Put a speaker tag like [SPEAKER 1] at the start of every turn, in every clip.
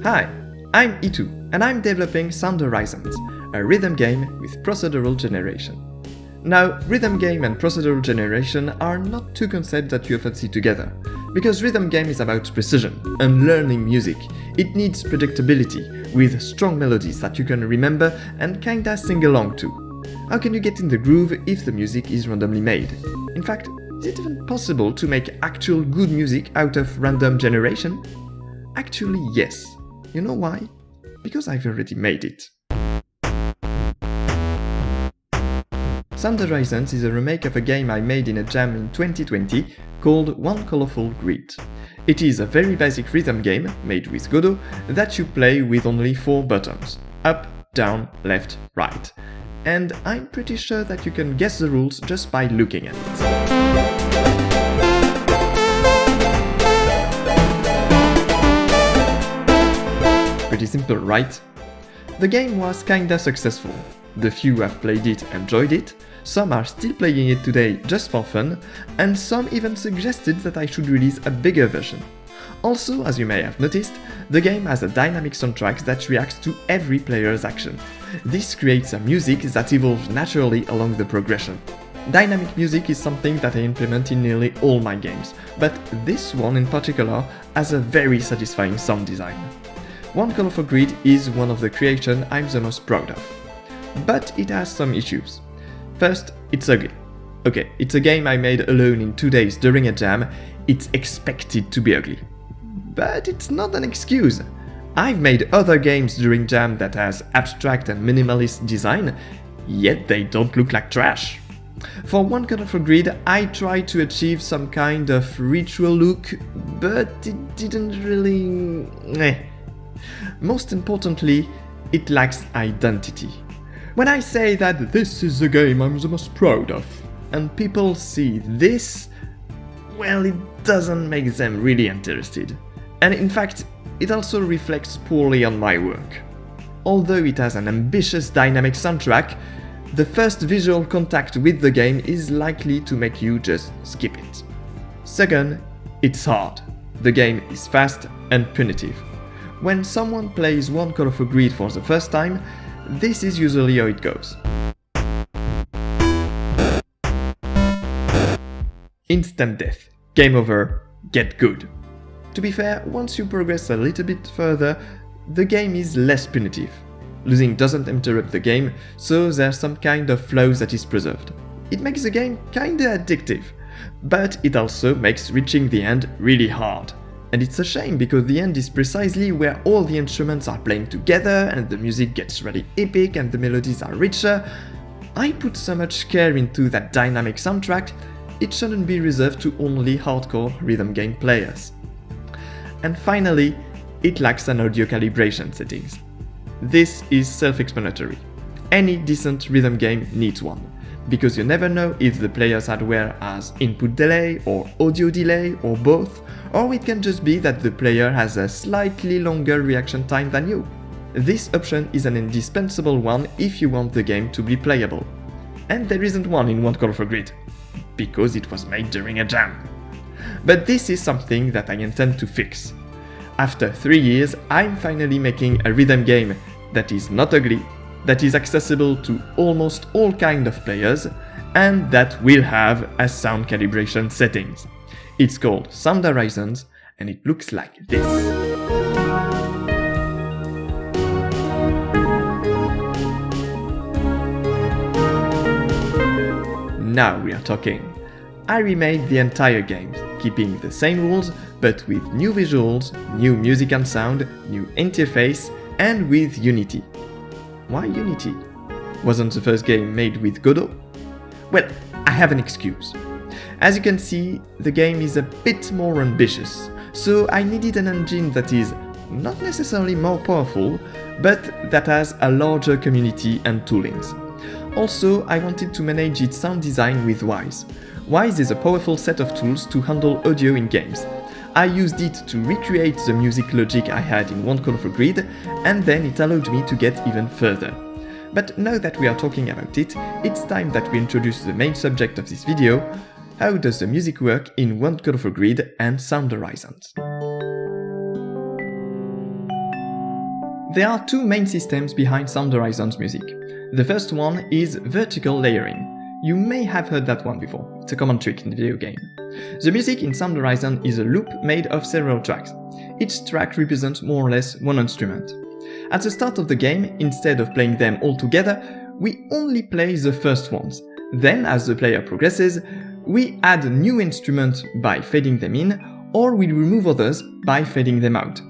[SPEAKER 1] Hi, I'm Itu, and I'm developing Sound Horizons, a rhythm game with procedural generation. Now, rhythm game and procedural generation are not two concepts that you often see together, because rhythm game is about precision and learning music. It needs predictability, with strong melodies that you can remember and kinda sing along to. How can you get in the groove if the music is randomly made? In fact, is it even possible to make actual good music out of random generation? Actually, yes. You know why? Because I've already made it. Sound Horizons is a remake of a game I made in a jam in 2020 called One Colorful Grid. It is a very basic rhythm game, made with Godot, that you play with only 4 buttons: up, down, left, right. And I'm pretty sure that you can guess the rules just by looking at it. Pretty simple, right? The game was kinda successful. The few have played it enjoyed it, some are still playing it today just for fun, and some even suggested that I should release a bigger version. Also, as you may have noticed, the game has a dynamic soundtrack that reacts to every player's action. This creates a music that evolves naturally along the progression. Dynamic music is something that I implement in nearly all my games, but this one in particular has a very satisfying sound design. One Colorful Grid is one of the creations I'm the most proud of. But it has some issues. First, it's ugly. Okay, it's a game I made alone in 2 days during a jam, it's expected to be ugly. But it's not an excuse. I've made other games during jam that has abstract and minimalist design, yet they don't look like trash. For One Colorful Grid, I tried to achieve some kind of retro look, but it didn't really... Most importantly, it lacks identity. When I say that this is the game I'm the most proud of, and people see this, well, it doesn't make them really interested. And in fact, it also reflects poorly on my work. Although it has an ambitious dynamic soundtrack, the first visual contact with the game is likely to make you just skip it. Second, it's hard. The game is fast and punitive. When someone plays One Colorful Grid for the first time, this is usually how it goes. Instant death. Game over. Get good. To be fair, once you progress a little bit further, the game is less punitive. Losing doesn't interrupt the game, so there's some kind of flow that is preserved. It makes the game kinda addictive, but it also makes reaching the end really hard. And it's a shame because the end is precisely where all the instruments are playing together and the music gets really epic and the melodies are richer. I put so much care into that dynamic soundtrack, it shouldn't be reserved to only hardcore rhythm game players. And finally, it lacks an audio calibration settings. This is self-explanatory. Any decent rhythm game needs one, because you never know if the player's hardware has input delay or audio delay or both, or it can just be that the player has a slightly longer reaction time than you. This option is an indispensable one if you want the game to be playable. And there isn't one in One Colorful Grid, because it was made during a jam. But this is something that I intend to fix. After 3 years, I'm finally making a rhythm game that is not ugly, that is accessible to almost all kinds of players, and that will have a sound calibration settings. It's called Sound Horizons, and it looks like this. Now we are talking. I remade the entire game, keeping the same rules, but with new visuals, new music and sound, new interface, and with Unity. Why Unity? Wasn't the first game made with Godot? Well, I have an excuse. As you can see, the game is a bit more ambitious, so I needed an engine that is not necessarily more powerful, but that has a larger community and toolings. Also, I wanted to manage its sound design with Wise. Wise is a powerful set of tools to handle audio in games. I used it to recreate the music logic I had in One Colorful Grid, and then it allowed me to get even further. But now that we are talking about it, it's time that we introduce the main subject of this video: how does the music work in One Colorful Grid and Sound Horizons? There are two main systems behind Sound Horizons music. The first one is vertical layering. You may have heard that one before, it's a common trick in the video game. The music in Sound Horizon is a loop made of several tracks. Each track represents more or less one instrument. At the start of the game, instead of playing them all together, we only play the first ones. Then, as the player progresses, we add a new instrument by fading them in, or we remove others by fading them out.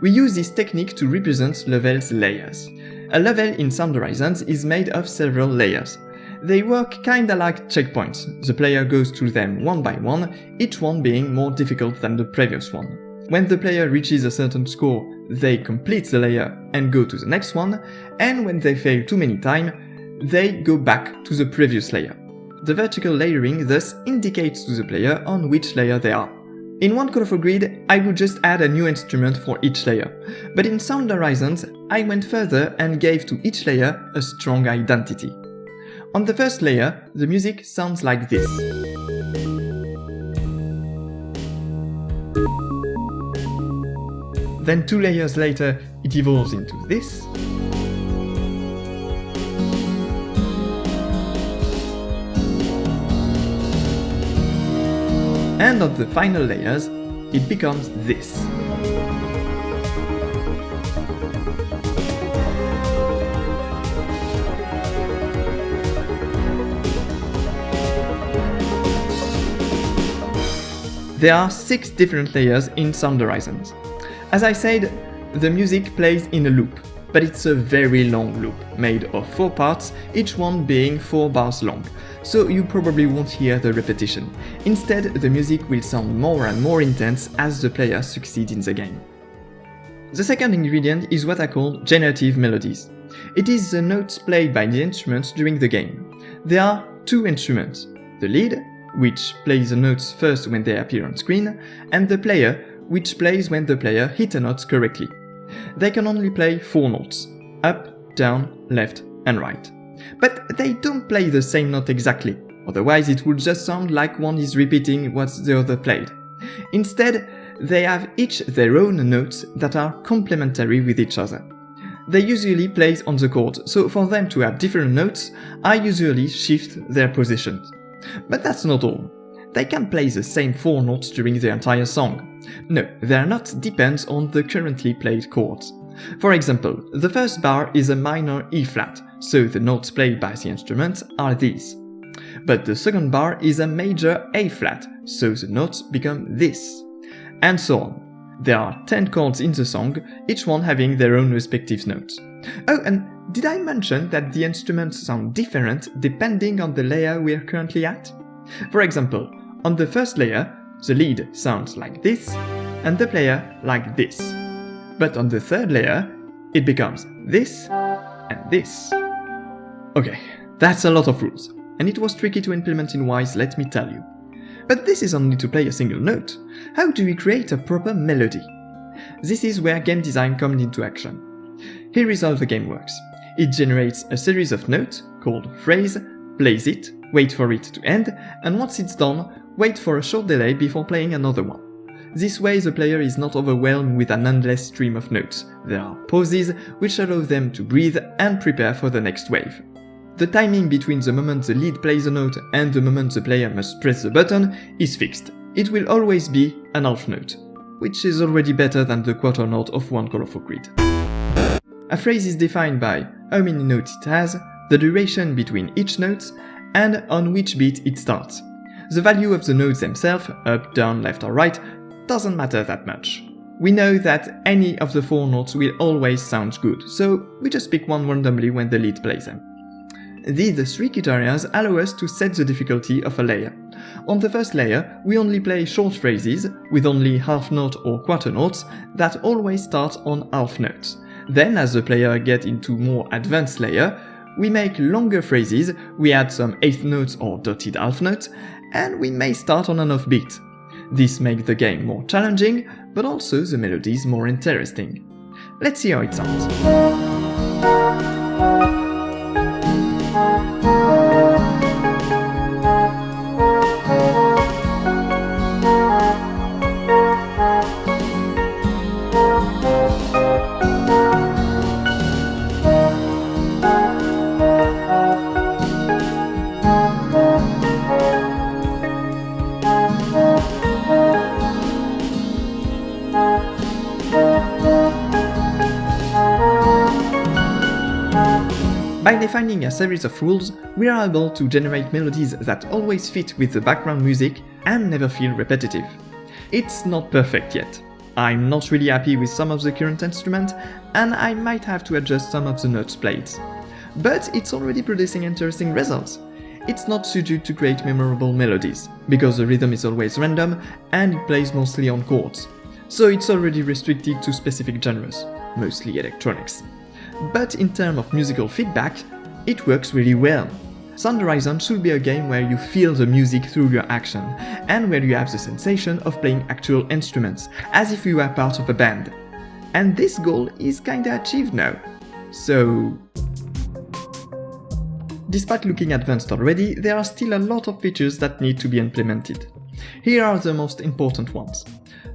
[SPEAKER 1] We use this technique to represent levels' layers. A level in Sound Horizons is made of several layers. They work kinda like checkpoints. The player goes through them one by one, each one being more difficult than the previous one. When the player reaches a certain score, they complete the layer and go to the next one, and when they fail too many times, they go back to the previous layer. The vertical layering thus indicates to the player on which layer they are. In one colorful grid, I would just add a new instrument for each layer, but in Sound Horizons, I went further and gave to each layer a strong identity. On the first layer, the music sounds like this. Then 2 layers later, it evolves into this. And on the final layers, it becomes this. There are 6 different layers in Sound Horizons. As I said, the music plays in a loop, but it's a very long loop, made of 4 parts, each one being 4 bars long, so you probably won't hear the repetition. Instead, the music will sound more and more intense as the player succeeds in the game. The second ingredient is what I call generative melodies. It is the notes played by the instruments during the game. There are 2 instruments, the lead, which plays the notes first when they appear on screen, and the player, which plays when the player hits a note correctly. They can only play 4 notes, up, down, left, and right. But they don't play the same note exactly, otherwise it would just sound like one is repeating what the other played. Instead, they have each their own notes that are complementary with each other. They usually play on the chord, so for them to have different notes, I usually shift their positions. But that's not all. They can play the same 4 notes during the entire song. No, their notes depend on the currently played chords. For example, the first bar is a minor E flat, so the notes played by the instrument are these. But the second bar is a major A flat, so the notes become this. And so on. There are 10 chords in the song, each one having their own respective notes. Oh, and did I mention that the instruments sound different depending on the layer we are currently at? For example, on the first layer, the lead sounds like this, and the player like this. But on the third layer, it becomes this and this. Okay, that's a lot of rules, and it was tricky to implement in Wise, let me tell you. But this is only to play a single note. How do we create a proper melody? This is where game design comes into action. Here is how the game works. It generates a series of notes, called phrase, plays it, wait for it to end, and once it's done, wait for a short delay before playing another one. This way the player is not overwhelmed with an endless stream of notes. There are pauses which allow them to breathe and prepare for the next wave. The timing between the moment the lead plays a note and the moment the player must press the button is fixed. It will always be an half note, which is already better than the quarter note of one colorful grid. A phrase is defined by how many notes it has, the duration between each note, and on which beat it starts. The value of the notes themselves, up, down, left or right, doesn't matter that much. We know that any of the 4 notes will always sound good, so we just pick one randomly when the lead plays them. These 3 criteria allow us to set the difficulty of a layer. On the first layer, we only play short phrases with only half note or quarter notes that always start on half notes. Then, as the player gets into more advanced layer, we make longer phrases, we add some eighth notes or dotted half notes, and we may start on an offbeat. This makes the game more challenging, but also the melodies more interesting. Let's see how it sounds. By defining a series of rules, we are able to generate melodies that always fit with the background music and never feel repetitive. It's not perfect yet. I'm not really happy with some of the current instruments, and I might have to adjust some of the notes played. But it's already producing interesting results. It's not suited to create memorable melodies, because the rhythm is always random and it plays mostly on chords. So it's already restricted to specific genres, mostly electronics. But in terms of musical feedback, it works really well. Horizons should be a game where you feel the music through your action, and where you have the sensation of playing actual instruments, as if you were part of a band. And this goal is kinda achieved now. So... Despite looking advanced already, there are still a lot of features that need to be implemented. Here are the most important ones.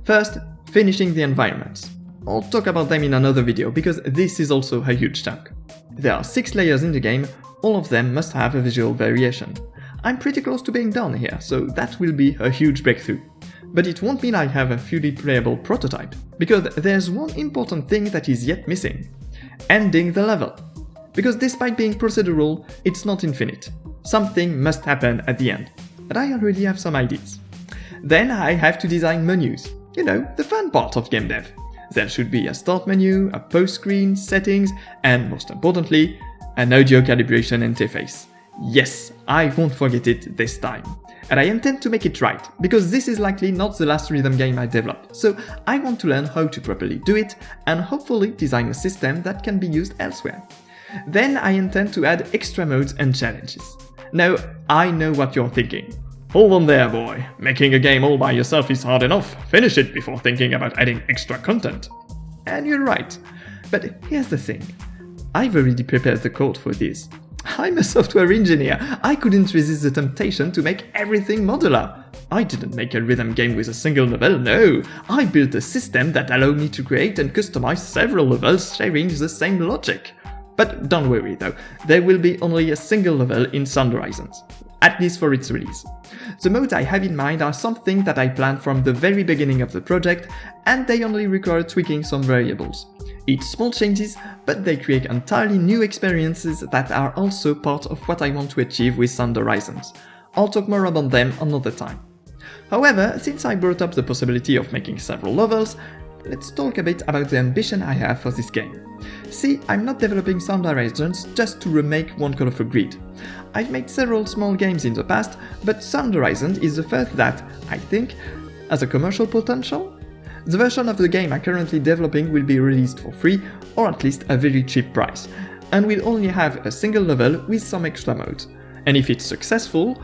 [SPEAKER 1] First, finishing the environments. I'll talk about them in another video, because this is also a huge chunk. There are 6 layers in the game, all of them must have a visual variation. I'm pretty close to being done here, so that will be a huge breakthrough. But it won't mean I have a fully playable prototype, because there's one important thing that is yet missing. Ending the level. Because despite being procedural, it's not infinite. Something must happen at the end. But I already have some ideas. Then I have to design menus. You know, the fun part of Gamedev. There should be a start menu, a post screen, settings, and most importantly, an audio calibration interface. Yes, I won't forget it this time. And I intend to make it right, because this is likely not the last rhythm game I developed, so I want to learn how to properly do it, and hopefully design a system that can be used elsewhere. Then I intend to add extra modes and challenges. Now, I know what you're thinking. Hold on there, boy. Making a game all by yourself is hard enough. Finish it before thinking about adding extra content. And you're right. But here's the thing. I've already prepared the code for this. I'm a software engineer. I couldn't resist the temptation to make everything modular. I didn't make a rhythm game with a single level, no. I built a system that allowed me to create and customize several levels sharing the same logic. But don't worry though, there will be only a single level in Horizons, at least for its release. The modes I have in mind are something that I planned from the very beginning of the project, and they only require tweaking some variables. It's small changes, but they create entirely new experiences that are also part of what I want to achieve with Horizons. I'll talk more about them another time. However, since I brought up the possibility of making several levels, let's talk a bit about the ambition I have for this game. See, I'm not developing Horizons just to remake one colorful grid. I've made several small games in the past, but Horizons is the first that, I think, has a commercial potential. The version of the game I'm currently developing will be released for free, or at least a very cheap price, and will only have a single level with some extra modes. And if it's successful,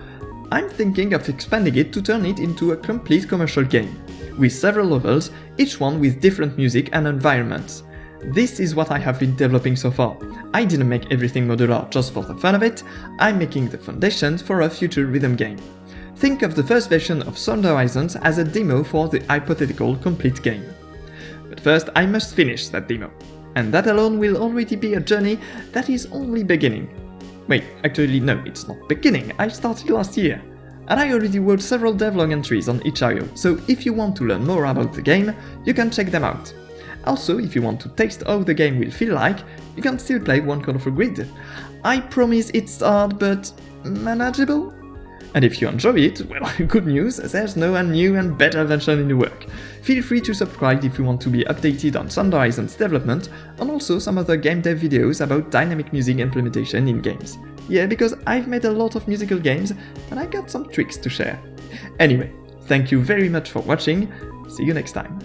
[SPEAKER 1] I'm thinking of expanding it to turn it into a complete commercial game, with several levels, each one with different music and environments. This is what I have been developing so far. I didn't make everything modular just for the fun of it, I'm making the foundations for a future rhythm game. Think of the first version of Horizons as a demo for the hypothetical complete game. But first I must finish that demo, and that alone will already be a journey that is only beginning. Wait, actually no, it's not beginning, I started last year. And I already wrote several devlog entries on itch.io, so if you want to learn more about the game, you can check them out. Also, if you want to taste how the game will feel like, you can still play one colorful grid. I promise it's hard, but manageable? And if you enjoy it, well, good news, there's now a new and better version in the work. Feel free to subscribe if you want to be updated on Horizons development, and also some other game dev videos about dynamic music implementation in games. Yeah, because I've made a lot of musical games, and I got some tricks to share. Anyway, thank you very much for watching, see you next time.